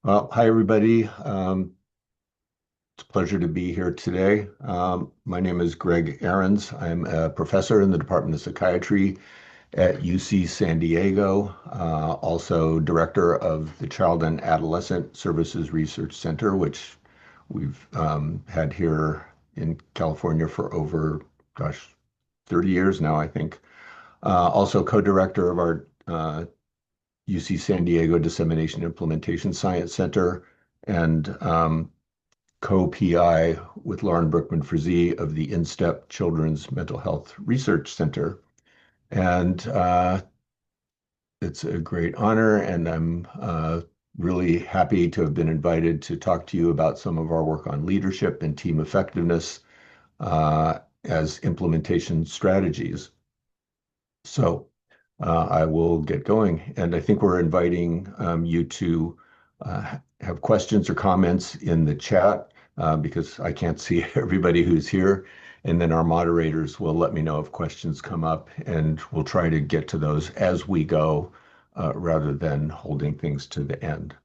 Well, hi everybody. It's a pleasure to be here today. My name is Greg Aarons. I'm a professor in the Department of Psychiatry at UC San Diego, also director of the Child and Adolescent Services Research Center, which we've had here in California for over, gosh, 30 years now, I think. Also co-director of our UC San Diego Dissemination Implementation Science Center and co-PI with Lauren Brookman-Frazee of the InStep Children's Mental Health Research Center. And it's a great honor, and I'm really happy to have been invited to talk to you about some of our work on leadership and team effectiveness as implementation strategies. So I will get going, and I think we're inviting you to have questions or comments in the chat because I can't see everybody who's here. And then our moderators will let me know if questions come up, and we'll try to get to those as we go rather than holding things to the end.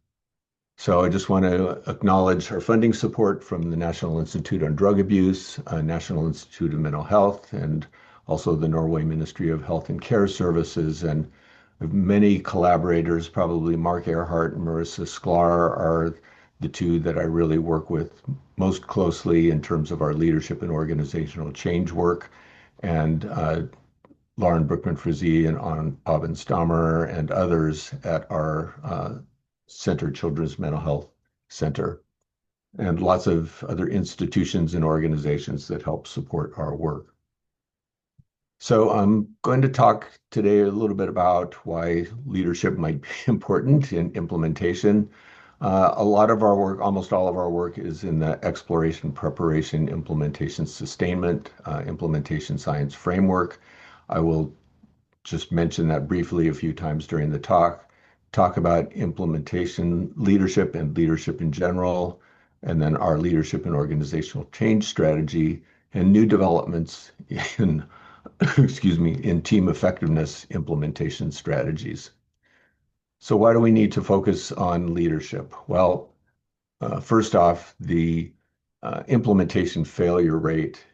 So I just want to acknowledge our funding support from the National Institute on Drug Abuse, National Institute of Mental Health, and also the Norway Ministry of Health and Care Services. And many collaborators, probably Mark Earhart and Marissa Sklar are the two that I really work with most closely in terms of our leadership and organizational change work. And Lauren Brookman-Frazee and Aubin Stammer and others at our Center Children's Mental Health Center, and lots of other institutions and organizations that help support our work. So I'm going to talk today a little bit about why leadership might be important in implementation. A lot of our work, almost all of our work, is in the exploration, preparation, implementation, sustainment, implementation science framework. I will just mention that briefly a few times during the talk about implementation leadership and leadership in general, and then our leadership and organizational change strategy and new developments in, excuse me, in team effectiveness implementation strategies. So why do we need to focus on leadership? Well, first off, the implementation failure rate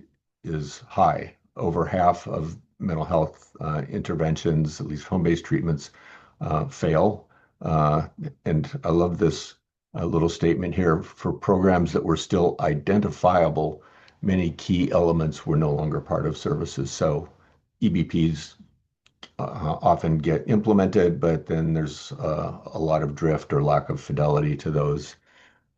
is high. Over half of mental health interventions, at least home-based treatments, fail. And I love this little statement here. For programs that were still identifiable, many key elements were no longer part of services. So EBPs often get implemented, but then there's a lot of drift or lack of fidelity to those.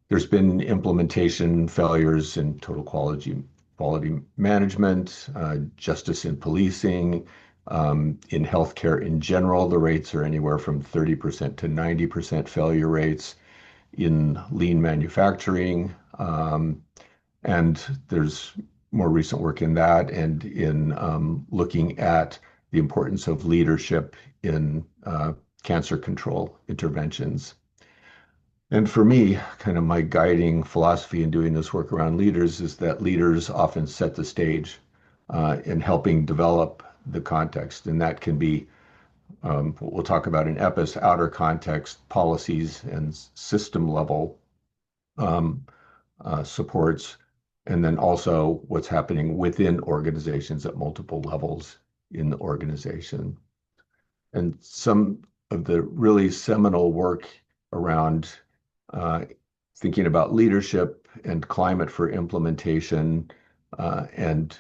There's been implementation failures in total quality management, justice in policing, in healthcare in general. The rates are anywhere from 30% to 90% failure rates in lean manufacturing. And there's more recent work in that and in looking at the importance of leadership in cancer control interventions. And for me, kind of my guiding philosophy in doing this work around leaders is that leaders often set the stage in helping develop the context. And that can be what we'll talk about in EPIS, outer context, policies, and system level supports, and then also what's happening within organizations at multiple levels in the organization. And some of the really seminal work around thinking about leadership and climate for implementation and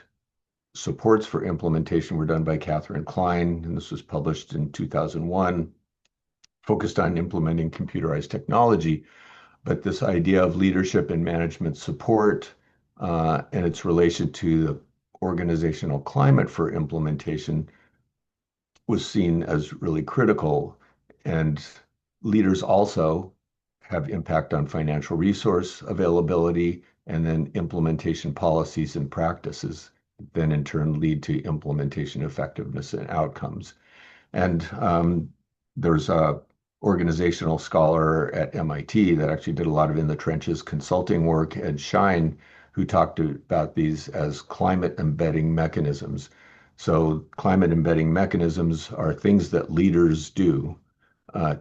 supports for implementation were done by Catherine Klein, and this was published in 2001, focused on implementing computerized technology. But this idea of leadership and management support and its relation to the organizational climate for implementation was seen as really critical. And leaders also have impact on financial resource availability, and then implementation policies and practices then in turn lead to implementation effectiveness and outcomes. And there's a organizational scholar at MIT that actually did a lot of in the trenches consulting work, Ed Schein, who talked about these as climate embedding mechanisms. So climate embedding mechanisms are things that leaders do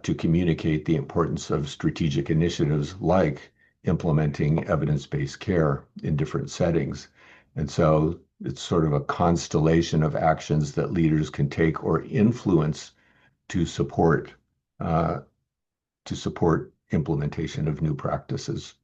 to communicate the importance of strategic initiatives like implementing evidence-based care in different settings. And so it's sort of a constellation of actions that leaders can take or influence to support uh, implementation of new practices.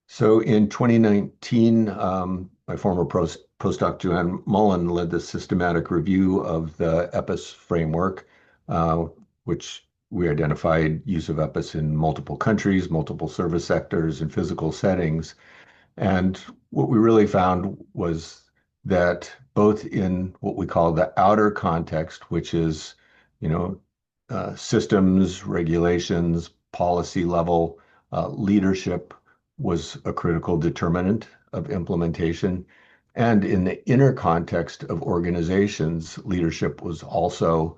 So in 2019, my former postdoc Joanne Mullen led the systematic review of the EPIS framework, uh, which we identified use of EPIS in multiple countries, multiple service sectors, and physical settings. And what we really found was that both in what we call the outer context, which is, you know, systems, regulations, policy level, leadership was a critical determinant of implementation. And in the inner context of organizations, leadership was also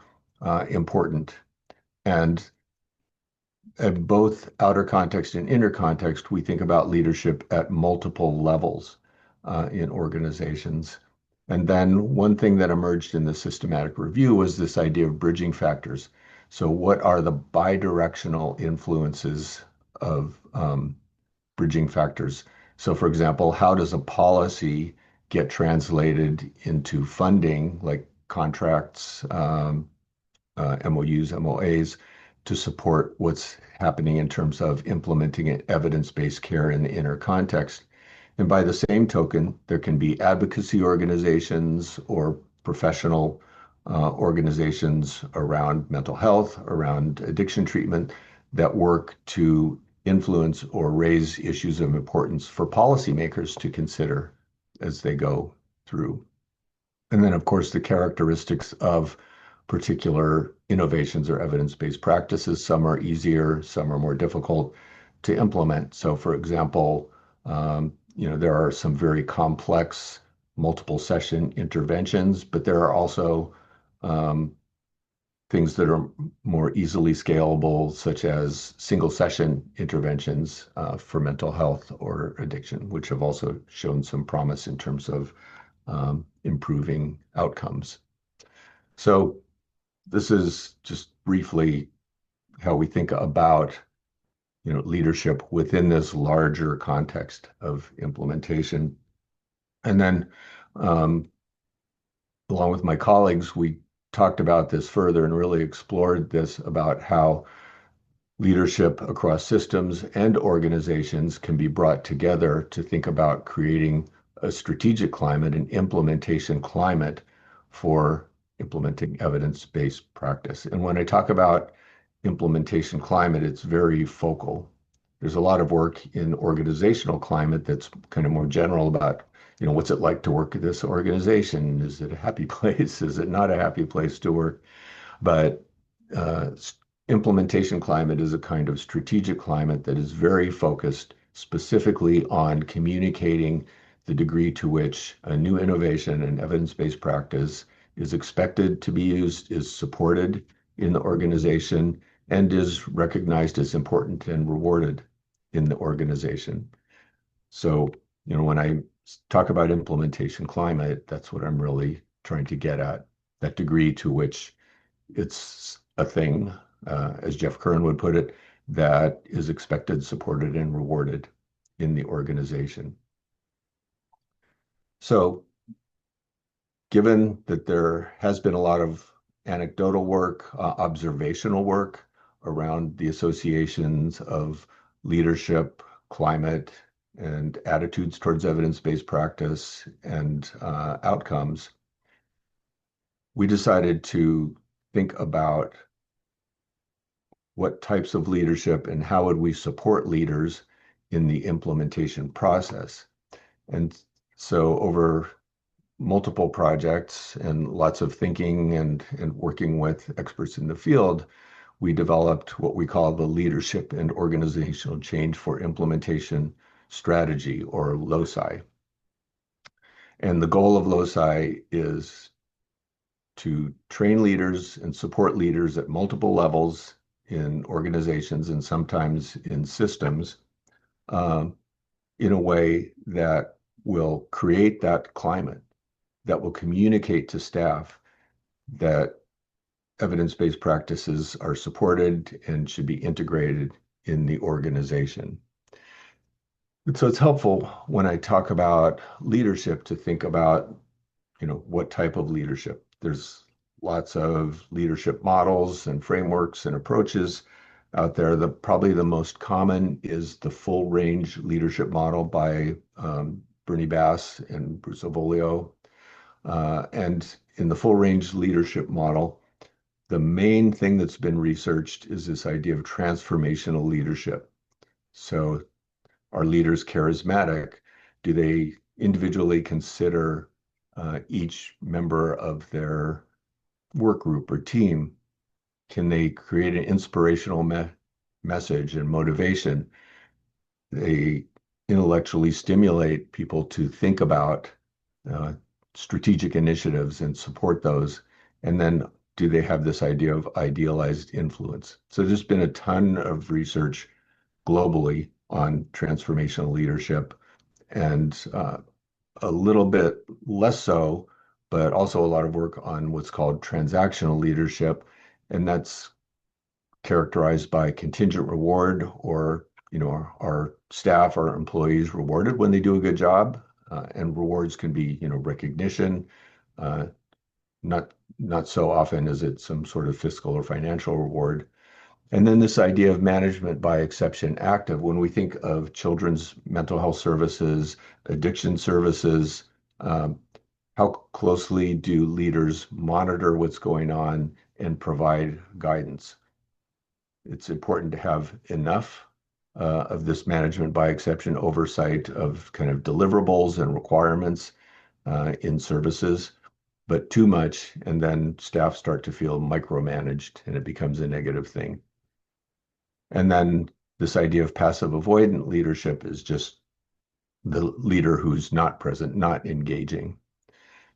important. And at both outer context and inner context, we think about leadership at multiple levels in organizations. And then one thing that emerged in the systematic review was this idea of bridging factors. So, what are the bidirectional influences of bridging factors? So, for example, how does a policy get translated into funding, like contracts, MOUs, MOAs, to support what's happening in terms of implementing evidence-based care in the inner context? And by the same token, there can be advocacy organizations or professional organizations around mental health, around addiction treatment that work to influence or raise issues of importance for policymakers to consider as they go through. And then, of course, the characteristics of particular innovations or evidence-based practices. Some are easier, some are more difficult to implement. So, for example, there are some very complex multiple session interventions, but there are also things that are more easily scalable, such as single session interventions for mental health or addiction, which have also shown some promise in terms of improving outcomes. So this is just briefly how we think about leadership within this larger context of implementation. And then along with my colleagues, we talked about this further and really explored this about how leadership across systems and organizations can be brought together to think about creating a strategic climate and implementation climate for implementing evidence-based practice. And when I talk about implementation climate, it's very focal. There's a lot of work in organizational climate that's kind of more general about, what's it like to work at this organization? Is it a happy place? Is it not a happy place to work? But implementation climate is a kind of strategic climate that is very focused specifically on communicating the degree to which a new innovation and evidence-based practice is expected to be used, is supported in the organization, and is recognized as important and rewarded in the organization. So, when I talk about implementation climate, that's what I'm really trying to get at, that degree to which it's a thing, as Jeff Curran would put it, that is expected, supported, and rewarded in the organization. So, given that there has been a lot of anecdotal work, observational work around the associations of leadership, climate, and attitudes towards evidence-based practice and outcomes, we decided to think about what types of leadership and how would we support leaders in the implementation process. And so over multiple projects and lots of thinking and working with experts in the field, we developed what we call the Leadership and Organizational Change for Implementation Strategy, or LOCI. And the goal of LOCI is to train leaders and support leaders at multiple levels in organizations and sometimes in systems in a way that will create that climate, that will communicate to staff that evidence-based practices are supported and should be integrated in the organization. And so it's helpful when I talk about leadership to think about, what type of leadership. There's lots of leadership models and frameworks and approaches out there. Probably the most common is the full range leadership model by Bernie Bass and Bruce Avolio. And in the full range leadership model, the main thing that's been researched is this idea of transformational leadership. So are leaders charismatic? Do they individually consider each member of their work group or team? Can they create an inspirational message and motivation? They intellectually stimulate people to think about uh, strategic initiatives and support those. And then do they have this idea of idealized influence? So there's been a ton of research globally on transformational leadership and a little bit less so, but also a lot of work on what's called transactional leadership. And that's characterized by contingent reward or, our staff, our employees rewarded when they do a good job. And rewards can be, recognition. Uh, not so often is it some sort of fiscal or financial reward. And then this idea of management by exception active. When we think of children's mental health services, addiction services, um, how closely do leaders monitor what's going on and provide guidance? It's important to have enough of this management by exception oversight of kind of deliverables and requirements in services, but too much, and then staff start to feel micromanaged and it becomes a negative thing. And then this idea of passive avoidant leadership is just the leader who's not present, not engaging.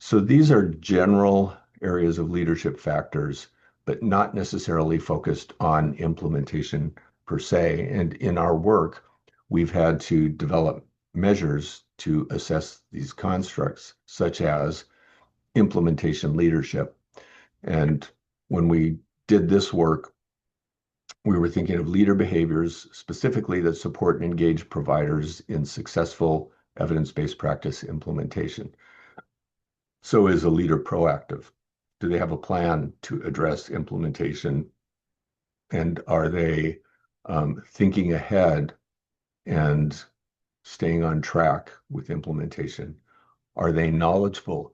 So these are general areas of leadership factors, but not necessarily focused on implementation per se. And in our work, we've had to develop measures to assess these constructs, such as implementation leadership. And when we did this work, we were thinking of leader behaviors specifically that support and engage providers in successful evidence-based practice implementation. So is a leader proactive? Do they have a plan to address implementation? And are they thinking ahead and staying on track with implementation? Are they knowledgeable,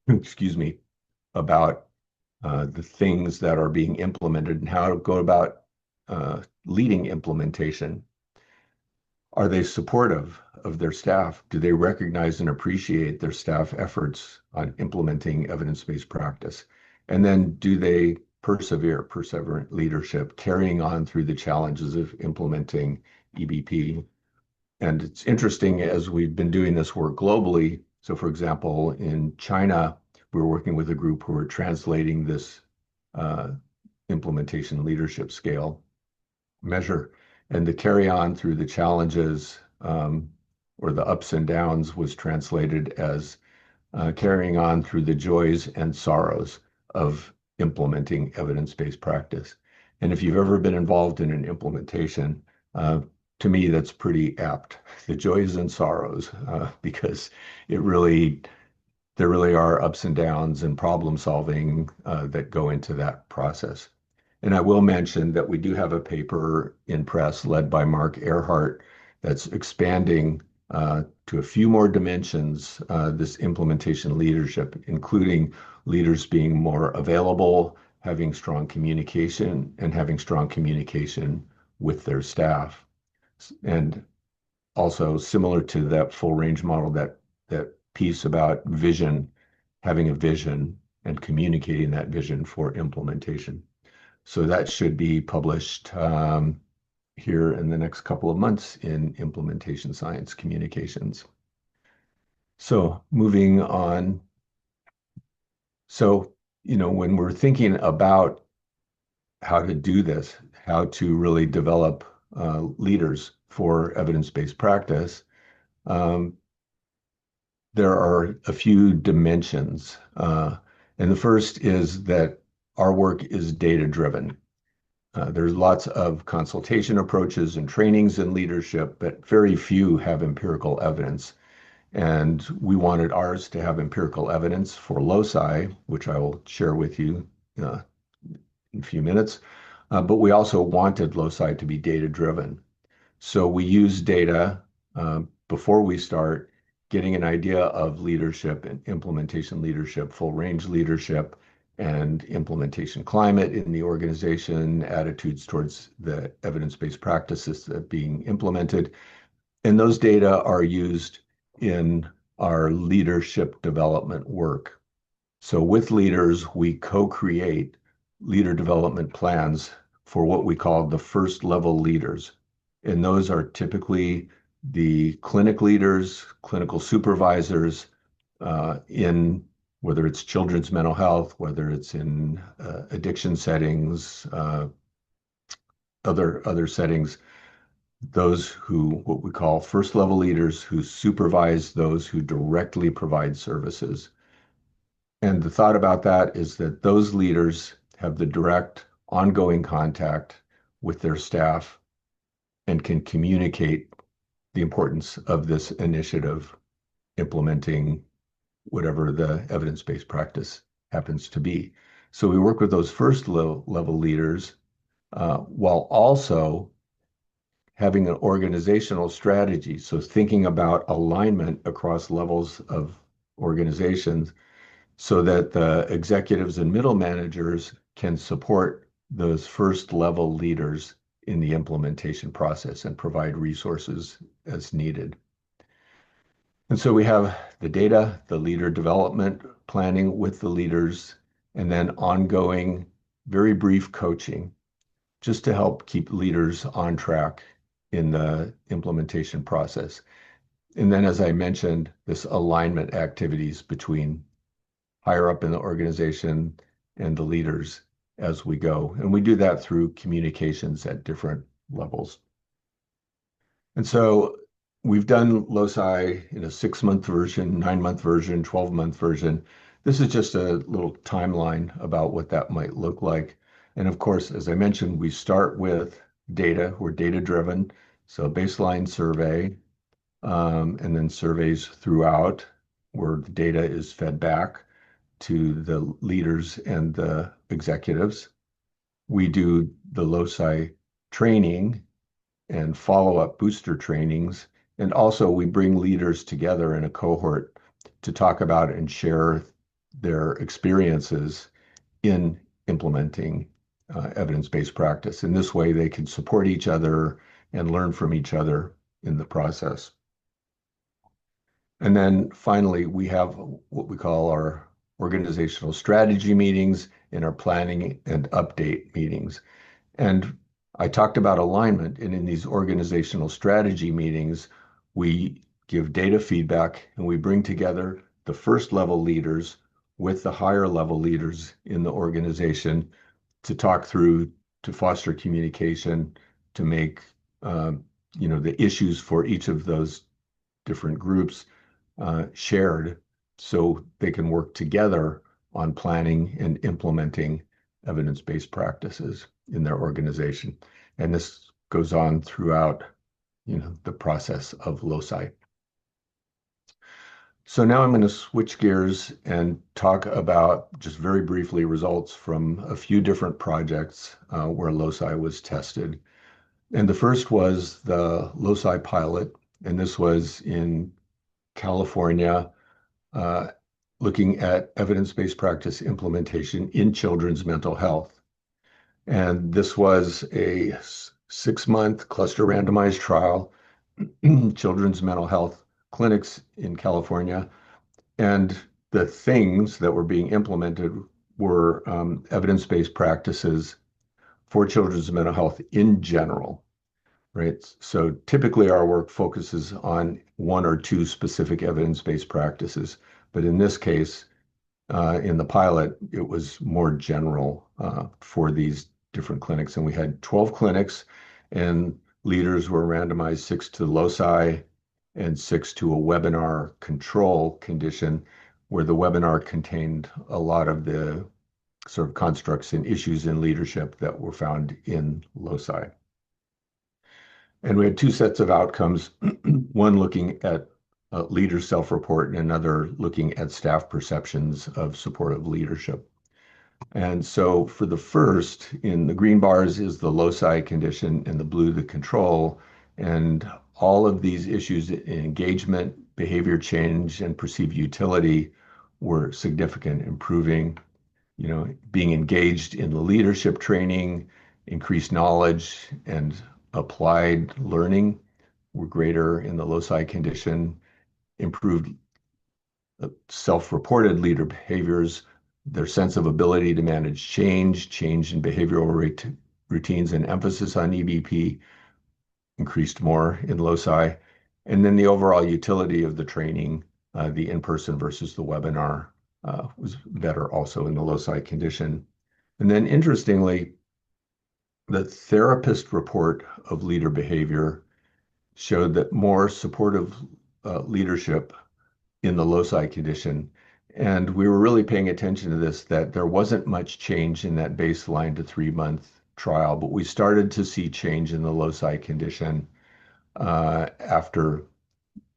excuse me, about the things that are being implemented and how to go about leading implementation? Are they supportive of their staff? Do they recognize and appreciate their staff efforts on implementing evidence-based practice? And then do they perseverant leadership, carrying on through the challenges of implementing EBP? And it's interesting as we've been doing this work globally. So for example, in China, we were working with a group who were translating this implementation leadership scale measure, and the carry on through the challenges or the ups and downs was translated as carrying on through the joys and sorrows of implementing evidence-based practice. And if you've ever been involved in an implementation, to me, that's pretty apt. The joys and sorrows, because there really are ups and downs and problem solving that go into that process. And I will mention that we do have a paper in press led by Mark Earhart that's expanding to a few more dimensions this implementation leadership, including leaders being more available, having strong communication, and having strong communication with their staff. And also similar to that full range model, that piece about vision, having a vision and communicating that vision for implementation. So that should be published here in the next couple of months in Implementation Science Communications. So moving on. So, when we're thinking about how to do this, how to really develop leaders for evidence-based practice, there are a few dimensions. And the first is that our work is data-driven. There's lots of consultation approaches and trainings in leadership, but very few have empirical evidence. And we wanted ours to have empirical evidence for loci, which I will share with you uh, in a few minutes. But we also wanted loci to be data-driven. So we use data before we start getting an idea of leadership and implementation leadership, full range leadership, and implementation climate in the organization, attitudes towards the evidence-based practices that are being implemented. And those data are used in our leadership development work. So with leaders, we co-create leader development plans for what we call the first level leaders. And those are typically the clinic leaders, clinical supervisors in whether it's children's mental health, whether it's in addiction settings, other settings, those who, what we call first level leaders who supervise those who directly provide services. And the thought about that is that those leaders have the direct ongoing contact with their staff and can communicate the importance of this initiative implementing whatever the evidence-based practice happens to be. So we work with those first level leaders while also having an organizational strategy. So thinking about alignment across levels of organizations so that the executives and middle managers can support those first level leaders in the implementation process and provide resources as needed. And so we have the data, the leader development planning with the leaders, and then ongoing, very brief coaching just to help keep leaders on track in the implementation process. And then, as I mentioned, this alignment activities between higher up in the organization and the leaders as we go. And we do that through communications at different levels. And so we've done loci in a 6-month version, 9-month version, 12-month version. This is just a little timeline about what that might look like. And of course, as I mentioned, we start with data. We're data-driven. So baseline survey, and then surveys throughout where the data is fed back to the leaders and the executives. We do the loci training and follow-up booster trainings. And also we bring leaders together in a cohort to talk about and share their experiences in implementing evidence-based practice. In this way, they can support each other and learn from each other in the process. And then finally, we have what we call our organizational strategy meetings and our planning and update meetings. And I talked about alignment, and in these organizational strategy meetings, we give data feedback and we bring together the first level leaders with the higher level leaders in the organization to talk through, to foster communication, to make the issues for each of those different groups shared so they can work together on planning and implementing evidence-based practices in their organization. And this goes on throughout, the process of loci. So now I'm going to switch gears and talk about just very briefly results from a few different projects where loci was tested. And the first was the loci pilot, and this was in California, looking at evidence-based practice implementation in children's mental health. And this was a 6-month cluster randomized trial, children's mental health clinics in California. And the things that were being implemented were evidence-based practices for children's mental health in general, right? So typically our work focuses on one or two specific evidence-based practices, but in this case, in the pilot, it was more general for these different clinics. And we had 12 clinics, and leaders were randomized 6 to loci and 6 to a webinar control condition, where the webinar contained a lot of the sort of constructs and issues in leadership that were found in loci. And we had two sets of outcomes, one looking at leader self-report and another looking at staff perceptions of supportive leadership. And so for the first, in the green bars is the loci condition and the blue the control. And all of these issues in engagement, behavior change, and perceived utility were significant, improving, being engaged in the leadership training, increased knowledge, and applied learning were greater in the loci condition, improved self-reported leader behaviors, their sense of ability to manage change in behavioral routines, and emphasis on EBP increased more in loci. And then the overall utility of the training, the in-person versus the webinar, was better also in the loci condition. And then interestingly, the therapist report of leader behavior showed that more supportive leadership in the loci condition. And we were really paying attention to this, that there wasn't much change in that baseline to 3-month trial, but we started to see change in the loci condition after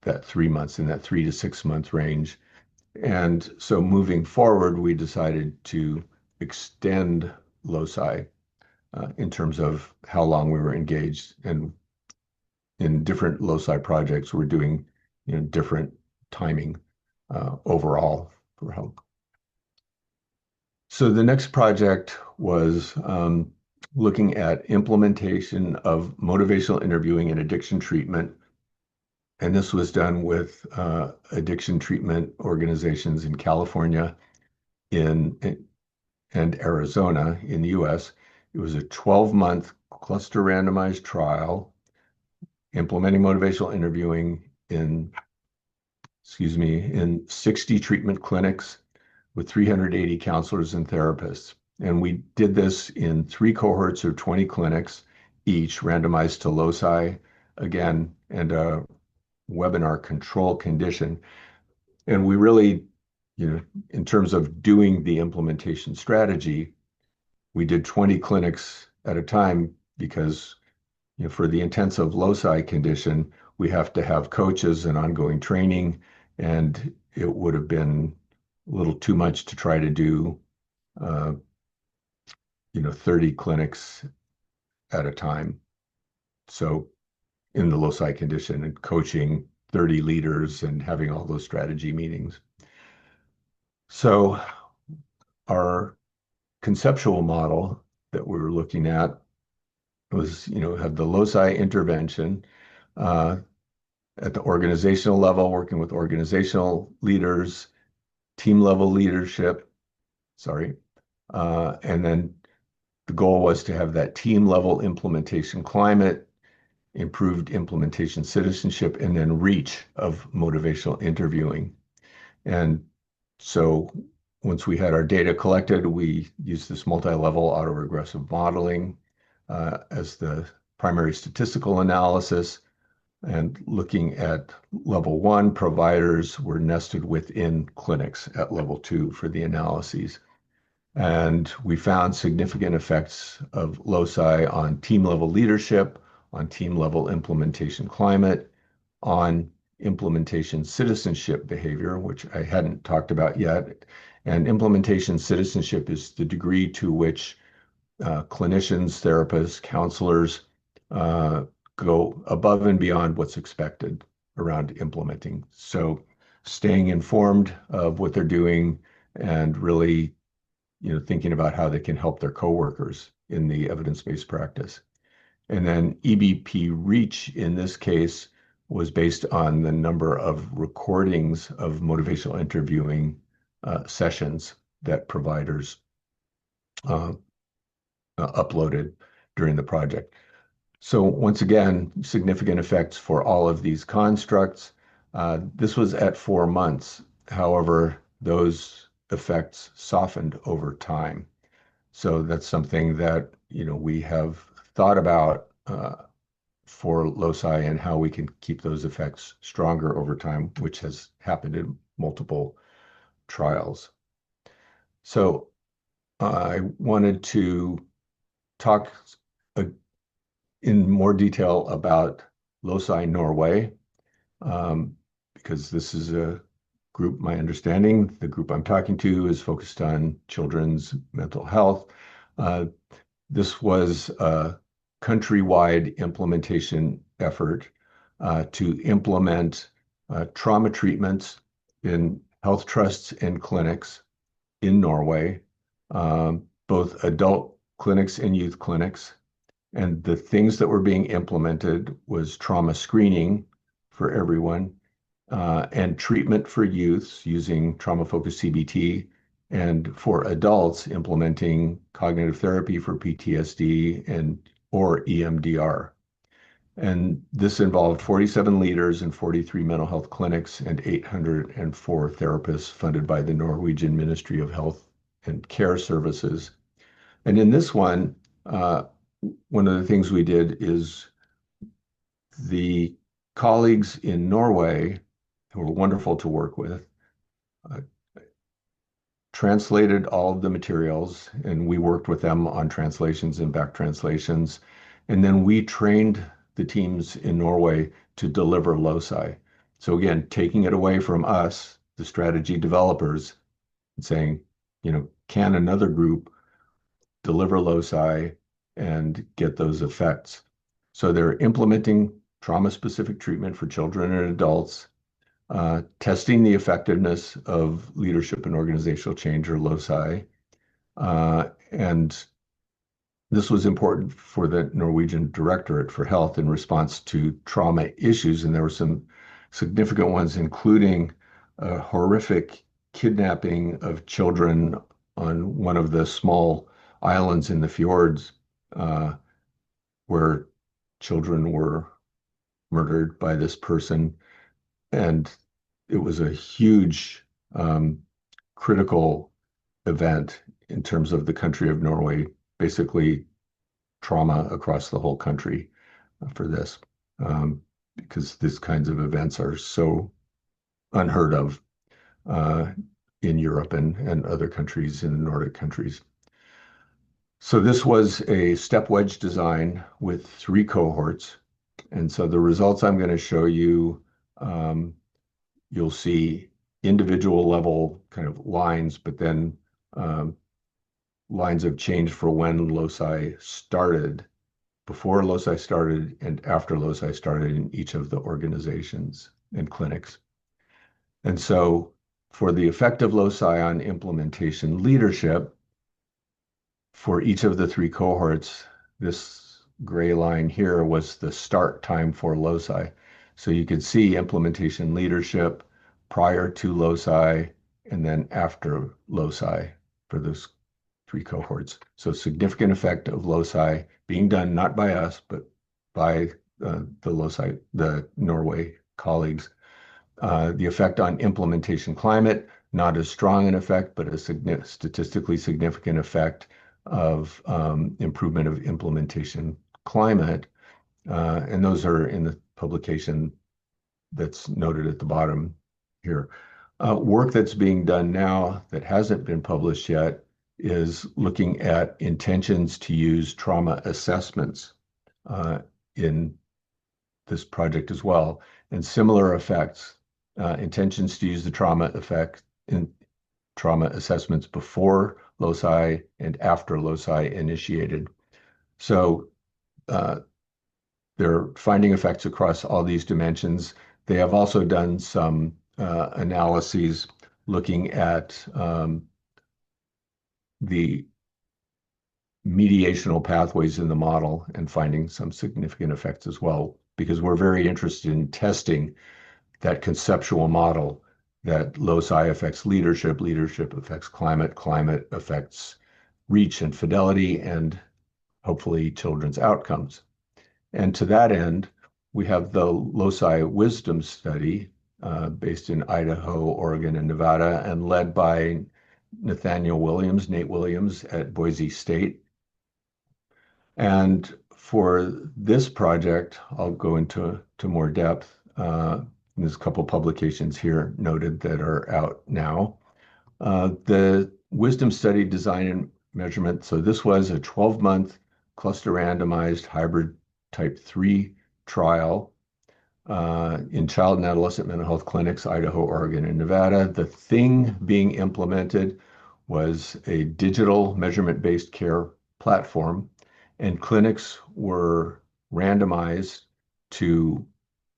that 3 months, in that 3 to 6 month range. And so moving forward, we decided to extend loci in terms of how long we were engaged. And in different loci projects, we're doing different timing overall for help. So the next project was looking at implementation of motivational interviewing and addiction treatment. And this was done with addiction treatment organizations in California and Arizona in the US. It was a 12-month cluster randomized trial implementing motivational interviewing in 60 treatment clinics with 380 counselors and therapists. And we did this in 3 cohorts of 20 clinics, each randomized to loci again, and a webinar control condition. And we really, in terms of doing the implementation strategy, we did 20 clinics at a time because for the intensive loci condition, we have to have coaches and ongoing training, and it would have been a little too much to try to do 30 clinics at a time. So in the loci condition, and coaching 30 leaders and having all those strategy meetings. So our conceptual model that we were looking at was, have the loci intervention at the organizational level, working with organizational leaders, team level leadership, and then the goal was to have that team level implementation climate, improved implementation citizenship, and then reach of motivational interviewing. And so once we had our data collected, we used this multi-level autoregressive modeling as the primary statistical analysis. And looking at level 1, providers were nested within clinics at level 2 for the analyses. And we found significant effects of loci on team level leadership, on team level implementation climate, on implementation citizenship behavior, which I hadn't talked about yet. And implementation citizenship is the degree to which clinicians, therapists, counselors go above and beyond what's expected around implementing. So staying informed of what they're doing and really, thinking about how they can help their coworkers in the evidence-based practice. And then EBP reach in this case was based on the number of recordings of motivational interviewing sessions that providers uploaded during the project. So once again, significant effects for all of these constructs. This was at 4 months. However, those effects softened over time. So that's something that we have thought about for loci and how we can keep those effects stronger over time, which has happened in multiple trials. So I wanted to talk uh, in more detail about Loci Norway, um, because this is a group, my understanding, the group I'm talking to is focused on children's mental health. Uh, this was a countrywide implementation effort to implement trauma treatments in health trusts and clinics in Norway, both adult clinics and youth clinics. And the things that were being implemented was trauma screening for everyone, and treatment for youths using trauma-focused CBT, and for adults implementing cognitive therapy for PTSD and or EMDR. And this involved 47 leaders in 43 mental health clinics and 804 therapists funded by the Norwegian Ministry of Health and Care Services. And in this uh, one of the things we did is the colleagues in Norway, who were wonderful to work with, uh, translated all of the materials, and we worked with them on translations and back translations. And then we trained the teams in Norway to deliver loci. So again, taking it away from us, the strategy developers, and saying, can another group deliver loci and get those effects? So they're implementing trauma-specific treatment for children and adults, testing the effectiveness of leadership and organizational change, or loci. And this was important for the Norwegian Directorate for Health in response to trauma issues. And there were some significant ones, including a horrific kidnapping of children on one of the small islands in the fjords, where children were murdered by this person. And it was a huge, critical event in terms of the country of Norway, basically trauma across the whole country for this, because these kinds of events are so unheard of uh, in Europe and other countries in the Nordic countries. So this was a step wedge design with 3 cohorts. And so the results I'm going to show you, you'll see individual level kind of lines, but then lines of change for when loci started, before loci started and after loci started in each of the organizations and clinics. And so for the effect of loci on implementation leadership, for each of the 3 cohorts, this gray line here was the start time for loci. So you could see implementation leadership prior to loci and then after loci for those 3 cohorts. So significant effect of loci being done not by us, but by the Norway colleagues. The effect on implementation climate, not as strong an effect, but a statistically significant effect of improvement of implementation climate. And those are in the publication that's noted at the bottom here. Work that's being done now that hasn't been published yet is looking at intentions to use trauma assessments in this project as well, and similar effects, intentions to use the trauma effect in trauma assessments before loci and after loci initiated. So they're finding effects across all these dimensions. They have also done some analyses looking at the mediational pathways in the model and finding some significant effects as well, because we're very interested in testing that conceptual model that loci affects leadership, leadership affects climate, climate affects reach and fidelity, and hopefully children's outcomes. And to that end, we have the Loci Wisdom Study based in Idaho, Oregon, and Nevada, and led by Nate Williams at Boise State. And for this project, I'll go into more depth. There's a couple publications here noted that are out now. The Wisdom Study design and measurement. So this was a 12-month cluster randomized hybrid type 3 trial in child and adolescent mental health clinics, Idaho, Oregon, and Nevada. The thing being implemented was a digital measurement-based care platform, and clinics were randomized to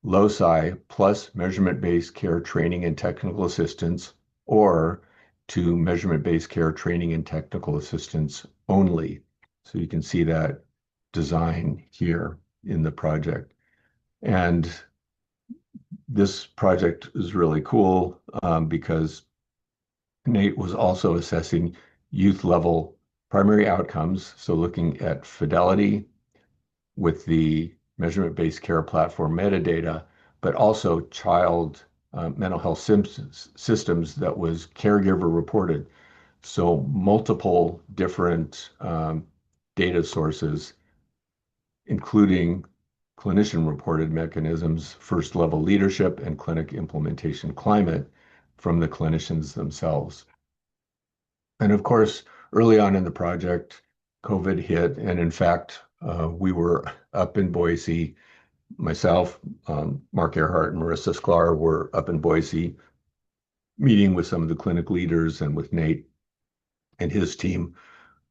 loci plus measurement-based care training and technical assistance, or to measurement-based care training and technical assistance only. So you can see that design here in the project. And this project is really cool because Nate was also assessing youth level primary outcomes. So looking at fidelity with the measurement-based care platform metadata, but also child mental health systems that was caregiver reported. So multiple different data sources, including clinician-reported mechanisms, first-level leadership, and clinic implementation climate from the clinicians themselves. And of course, early on in the project, COVID hit, and in fact, we were up in Boise. Myself, Mark Earhart, and Marissa Sklar were up in Boise meeting with some of the clinic leaders and with Nate and his team.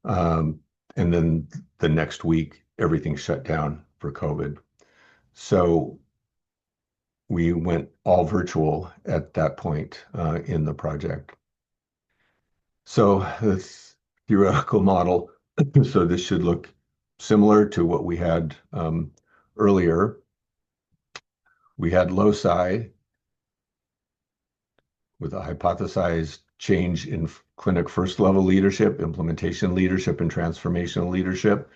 And then the next week, everything shut down for COVID. So we went all virtual at that point in the project. So this theoretical model, so this should look similar to what we had earlier. We had loci with a hypothesized change in clinic first level leadership, implementation leadership, and transformational leadership,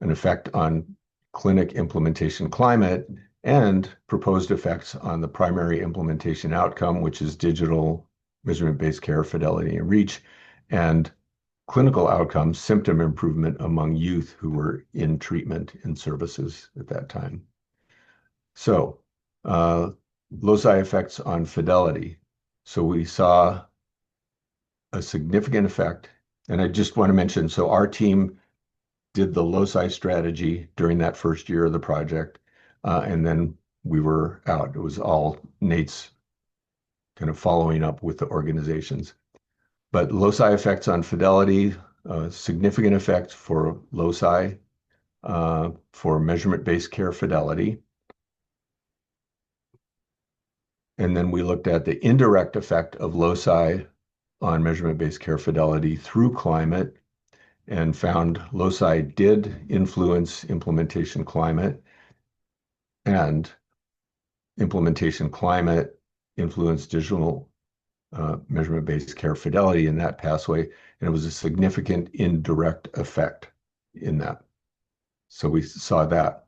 an effect on clinic implementation climate, and proposed effects on the primary implementation outcome, which is digital measurement-based care, fidelity, and reach, and clinical outcomes, symptom improvement among youth who were in treatment and services at that time. So, loci effects on fidelity. So we saw a significant effect, and I just want to mention, so our team did the loci strategy during that first year of the project, and then we were out. It was all Nate's kind of following up with the organizations. But loci effects on fidelity, significant effect for loci for measurement-based care fidelity. And then we looked at the indirect effect of loci on measurement-based care fidelity through climate, and found loci did influence implementation climate, and implementation climate influenced digital measurement-based care fidelity in that pathway, and it was a significant indirect effect in that. So we saw that.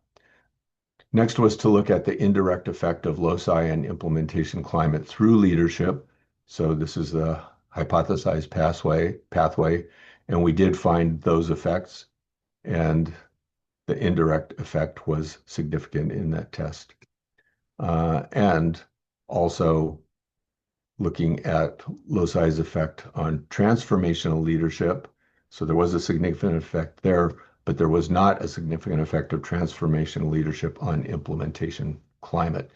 Next was to look at the indirect effect of loci and implementation climate through leadership. So this is the hypothesized pathway, and we did find those effects, and the indirect effect was significant in that test. And also looking at loci's effect on transformational leadership. So there was a significant effect there, but there was not a significant effect of transformational leadership on implementation climate.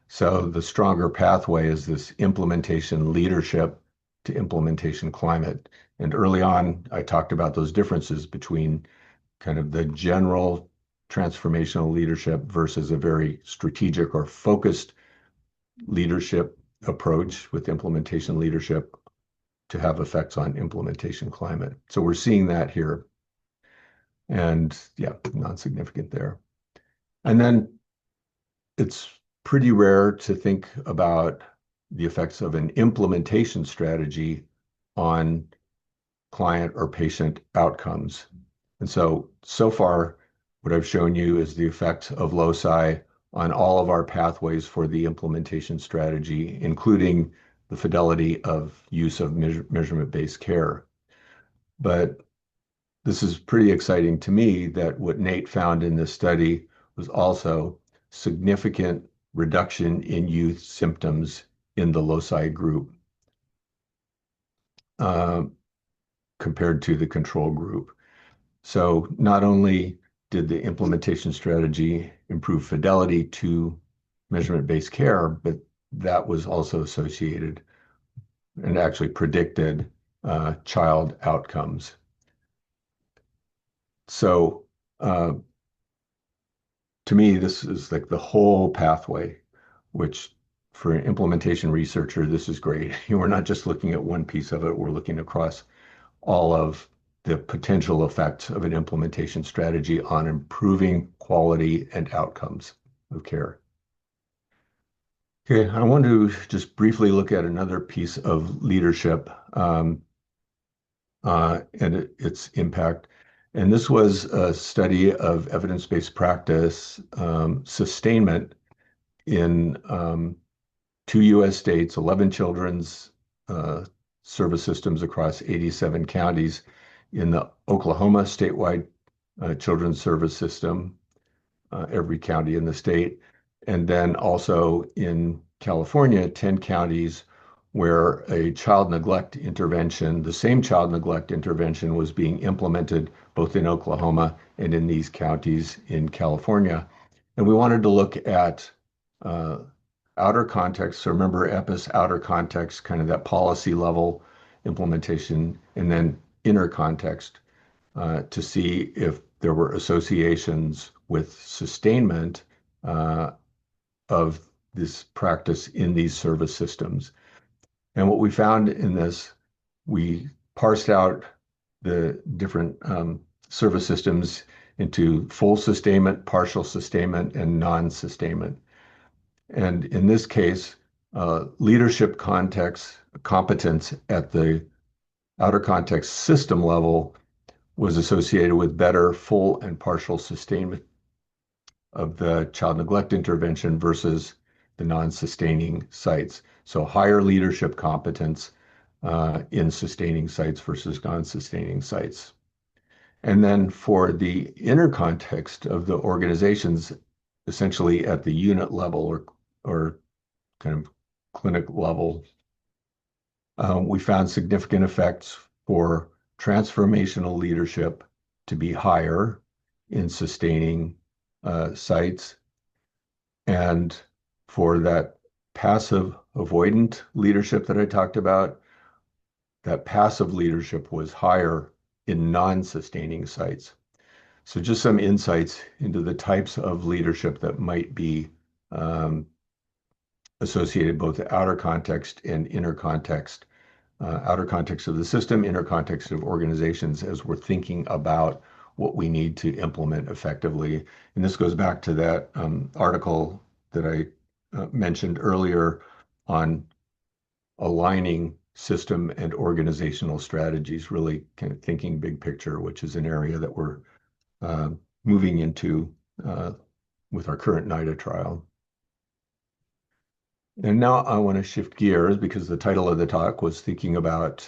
So the stronger pathway is this implementation leadership to implementation climate. And early on, I talked about those differences between kind of the general transformational leadership versus a very strategic or focused leadership approach with implementation leadership to have effects on implementation climate. So we're seeing that here. And yeah, non-significant there. And then it's pretty rare to think about the effects of an implementation strategy on client or patient outcomes. And so far, what I've shown you is the effects of loci on all of our pathways for the implementation strategy, including the fidelity of use of measurement-based care. But this is pretty exciting to me that what Nate found in this study was also significant reduction in youth symptoms in the loci group. compared to the control group. So not only did the implementation strategy improve fidelity to measurement-based care, but that was also associated and actually predicted child outcomes. So to me, this is like the whole pathway, which for an implementation researcher, this is great. We're not just looking at one piece of it, we're looking across all of the potential effects of an implementation strategy on improving quality and outcomes of care. Okay, I want to just briefly look at another piece of leadership and its impact. And this was a study of evidence-based practice sustainment in 2 U.S. states, 11 children's service systems across 87 counties in the Oklahoma statewide children's service system, every county in the state, and then also in California, 10 counties where a child neglect intervention, the same child neglect intervention was being implemented both in Oklahoma and in these counties in California. And we wanted to look at outer context. So remember EPIS, outer context, kind of that policy level implementation, and then inner context to see if there were associations with sustainment of this practice in these service systems. And what we found in this, we parsed out the different service systems into full sustainment, partial sustainment, and non-sustainment. And in this case, leadership context competence at the outer context system level was associated with better full and partial sustainment of the child neglect intervention versus the non-sustaining sites. So higher leadership competence in sustaining sites versus non-sustaining sites. And then for the inner context of the organizations, essentially at the unit level or kind of clinic level, we found significant effects for transformational leadership to be higher in sustaining sites, and for that passive avoidant leadership that I talked about, that passive leadership was higher in non-sustaining sites. So just some insights into the types of leadership that might be associated both the outer context and inner context, outer context of the system, inner context of organizations as we're thinking about what we need to implement effectively. And this goes back to that article that I mentioned earlier on aligning system and organizational strategies, really kind of thinking big picture, which is an area that we're moving into with our current NIDA trial. And now I want to shift gears because the title of the talk was thinking about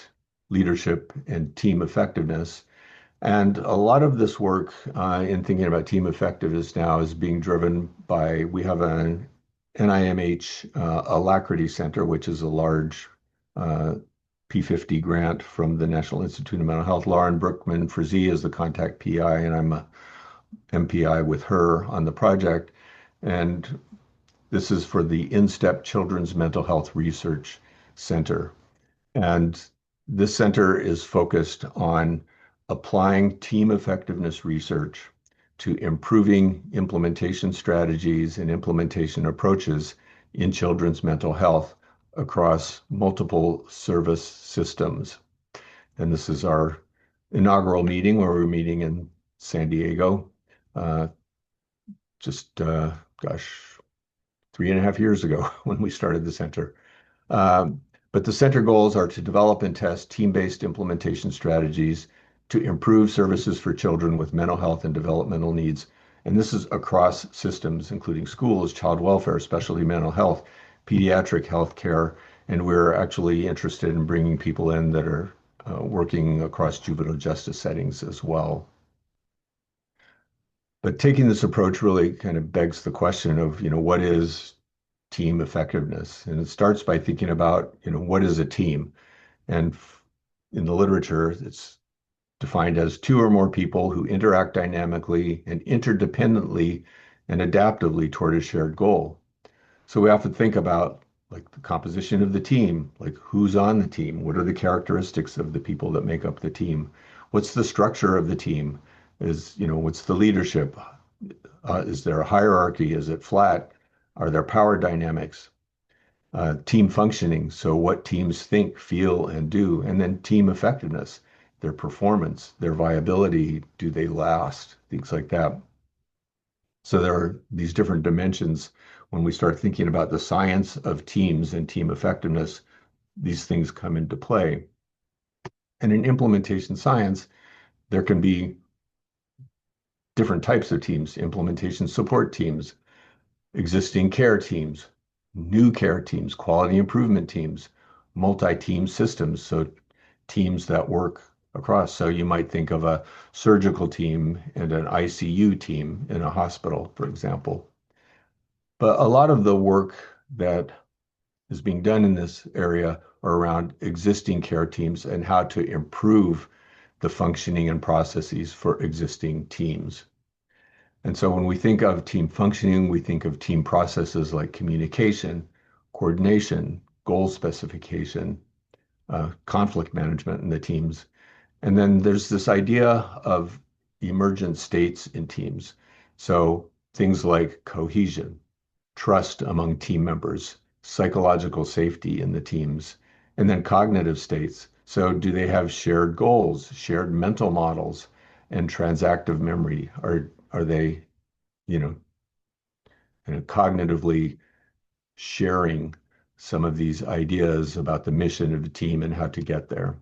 leadership and team effectiveness. And a lot of this work in thinking about team effectiveness now is being driven by, we have an NIMH Alacrity Center, which is a large P50 grant from the National Institute of Mental Health. Lauren Brookman-Frazee is the contact PI, and I'm a MPI with her on the project. And this is for the InStep Children's Mental Health Research Center. And this center is focused on applying team effectiveness research to improving implementation strategies and implementation approaches in children's mental health across multiple service systems. And this is our inaugural meeting where we're meeting in San Diego just, 3.5 years ago when we started the center. But the center goals are to develop and test team-based implementation strategies to improve services for children with mental health and developmental needs. And this is across systems, including schools, child welfare, specialty mental health, pediatric health care, and we're actually interested in bringing people in that are working across juvenile justice settings as well. But taking this approach really kind of begs the question of, what is team effectiveness? And it starts by thinking about, what is a team? And in the literature, it's defined as two or more people who interact dynamically and interdependently and adaptively toward a shared goal. So we often think about like the composition of the team, like who's on the team, what are the characteristics of the people that make up the team, what's the structure of the team, what's the leadership, is there a hierarchy, is it flat, are there power dynamics, team functioning, so what teams think, feel, and do, and then team effectiveness, their performance, their viability, do they last, things like that. So there are these different dimensions. When we start thinking about the science of teams and team effectiveness, these things come into play. And in implementation science, there can be different types of teams, implementation support teams, existing care teams, new care teams, quality improvement teams, multi-team systems, so teams that work across. So you might think of a surgical team and an ICU team in a hospital, for example. But a lot of the work that is being done in this area are around existing care teams and how to improve the functioning and processes for existing teams. And so when we think of team functioning, we think of team processes like communication, coordination, goal specification, conflict management in the teams. And then there's this idea of emergent states in teams. So things like cohesion, trust among team members, psychological safety in the teams, and then cognitive states. So do they have shared goals, shared mental models, and transactive memory? Are they, you know, kind of cognitively sharing some of these ideas about the mission of the team and how to get there?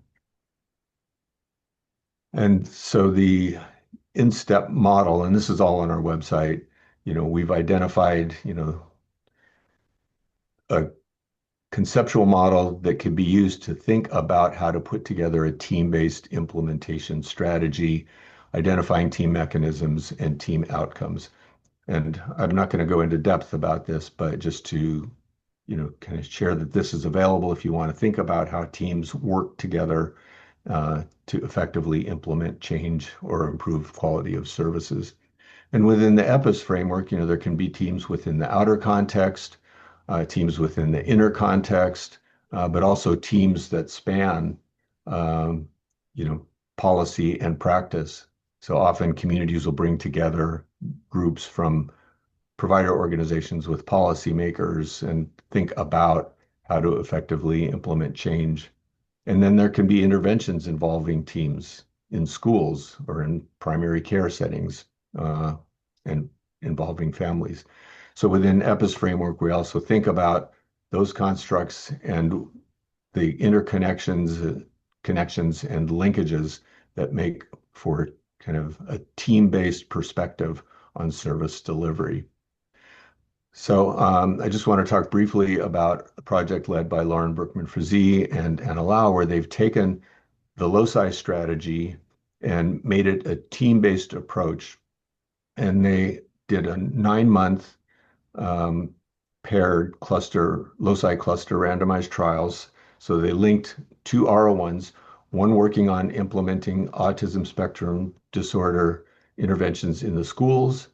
And so the in-step model, and this is all on our website, we've identified, a conceptual model that can be used to think about how to put together a team-based implementation strategy, identifying team mechanisms and team outcomes. And I'm not going to go into depth about this, but just to, kind of share that this is available if you want to think about how teams work together to effectively implement change or improve quality of services. And within the EPIS framework, there can be teams within the outer context, teams within the inner context, but also teams that span, um, you know, policy and practice. So often communities will bring together groups from provider organizations with policymakers and think about how to effectively implement change. And then there can be interventions involving teams in schools or in primary care settings and involving families. So within EPIS framework, we also think about those constructs and the interconnections, connections and linkages that make for kind of a team-based perspective on service delivery. So I just want to talk briefly about a project led by Lauren Berkman-Frazee and Anna Lau, where they've taken the loci strategy and made it a team-based approach. And they did a 9-month paired loci cluster randomized trials. So they linked two R01s, one working on implementing autism spectrum disorder interventions in the schools,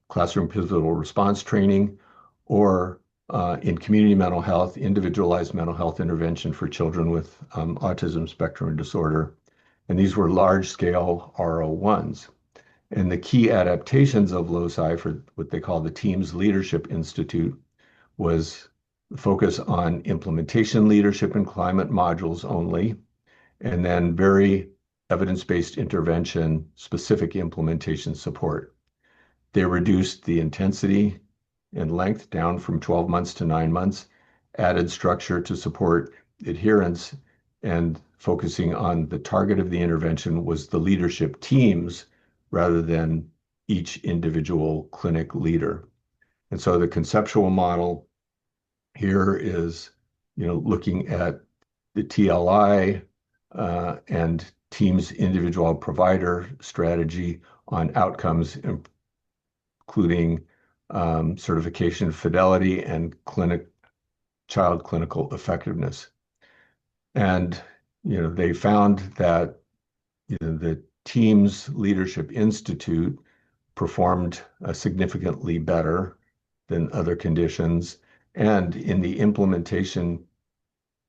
classroom pivotal response training, or in community mental health, individualized mental health intervention for children with autism spectrum disorder. And these were large scale R01s. And the key adaptations of loci for what they call the Teams Leadership Institute was focus on implementation leadership and climate modules only, and then very evidence-based intervention, specific implementation support. They reduced the intensity and length down from 12 months to 9 months, added structure to support adherence, and focusing on the target of the intervention was the leadership teams rather than each individual clinic leader. And so the conceptual model here is, looking at the TLI and teams individual provider strategy on outcomes, including certification fidelity and child clinical effectiveness. And they found that the Teams Leadership Institute performed significantly better than other conditions. And in the implementation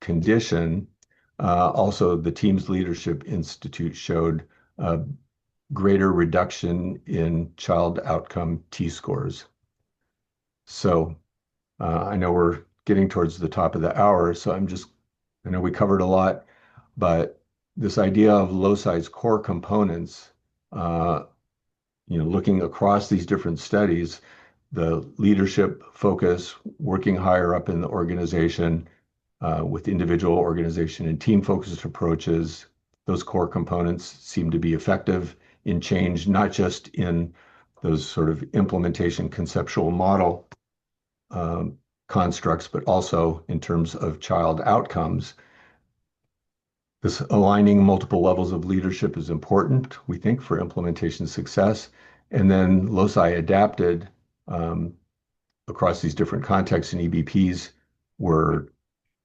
condition, also the Teams Leadership Institute showed a greater reduction in child outcome T-scores. So I know we're getting towards the top of the hour, so I know we covered a lot, but this idea of loci core components, uh, looking across these different studies, the leadership focus, working higher up in the organization, with individual organization and team focused approaches, those core components seem to be effective in change, not just in those sort of implementation conceptual model um, constructs, but also in terms of child outcomes. This aligning multiple levels of leadership is important, we think, for implementation success. And then loci adapted um, across these different contexts and EBPs were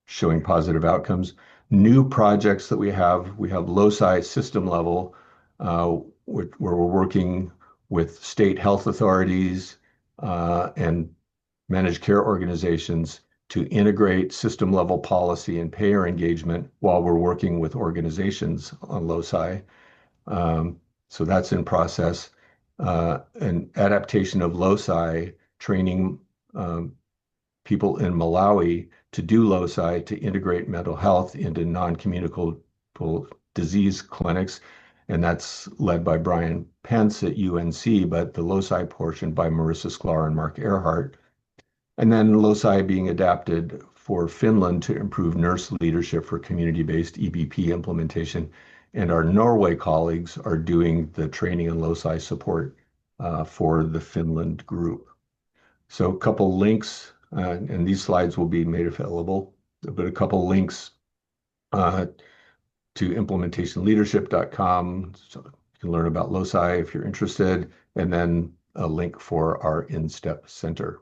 showing positive outcomes. New projects that we have loci system level, where we're working with state health authorities and managed care organizations to integrate system level policy and payer engagement while we're working with organizations on loci. Um, so that's in process. An adaptation of loci, training um, people in Malawi to do loci to integrate mental health into non-communicable disease clinics. And that's led by Brian Pence at UNC, but the loci portion by Marissa Sklar and Mark Earhart. And then loci being adapted for Finland to improve nurse leadership for community-based EBP implementation. And our Norway colleagues are doing the training and loci support for the Finland group. So a couple links, and these slides will be made available, but a couple links uh, to implementationleadership.com. So you can learn about loci if you're interested, and then a link for our InStep Center.